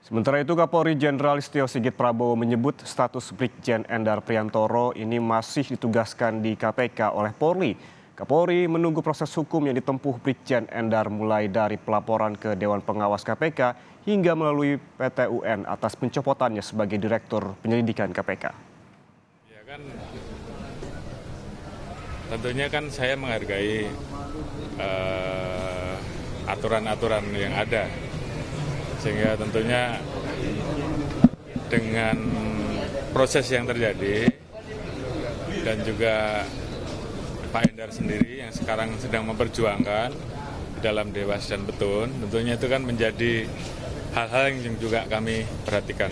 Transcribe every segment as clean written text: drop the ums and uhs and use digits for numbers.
Sementara itu, Kapolri Jenderal Listio Sigit Prabowo menyebut status Brigjen Endar Priantoro ini masih ditugaskan di KPK oleh Polri. Kapolri menunggu proses hukum yang ditempuh Brigjen Endar mulai dari pelaporan ke Dewan Pengawas KPK hingga melalui PT UN atas pencopotannya sebagai Direktur Penyelidikan KPK. Ya kan, tentunya kan saya menghargai aturan-aturan yang ada. Sehingga tentunya dengan proses yang terjadi dan juga Pak Endar sendiri yang sekarang sedang memperjuangkan dalam Dewas dan Petun, tentunya itu kan menjadi hal-hal yang juga kami perhatikan.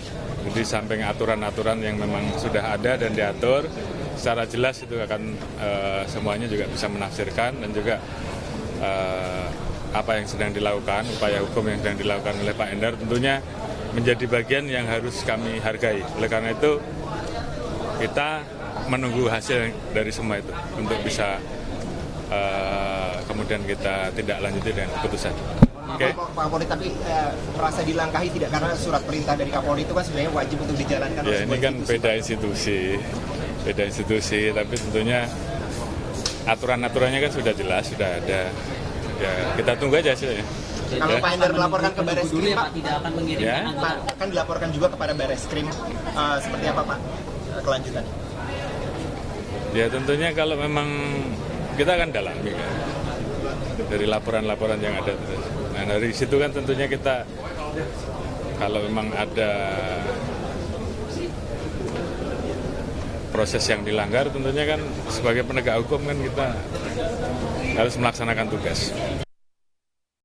Jadi samping aturan-aturan yang memang sudah ada dan diatur, secara jelas itu akan semuanya juga bisa menafsirkan dan juga apa yang sedang dilakukan, upaya hukum yang sedang dilakukan oleh Pak Endar tentunya menjadi bagian yang harus kami hargai. Oleh karena itu kita menunggu hasil dari semua itu untuk bisa kemudian kita tidak lanjuti dengan keputusan. Oke. Pak Kapolri, tapi merasa dilangkahi tidak karena surat perintah dari Kapolri itu kan sebenarnya wajib untuk dijalankan. Ya ini kan beda institusi, tapi tentunya aturan-aturannya kan sudah jelas, sudah ada. Ya, kita tunggu aja hasilnya. Kalau Pak Endar melaporkan ke Bareskrim, Pak, tidak akan mengirimkan ya? Pak, kan dilaporkan juga kepada Bareskrim, seperti apa Pak kelanjutannya? Ya tentunya kalau memang kita akan dalami kan dari laporan-laporan yang ada. Nah dari situ kan tentunya kita kalau memang ada proses yang dilanggar tentunya kan sebagai penegak hukum kan kita harus melaksanakan tugas.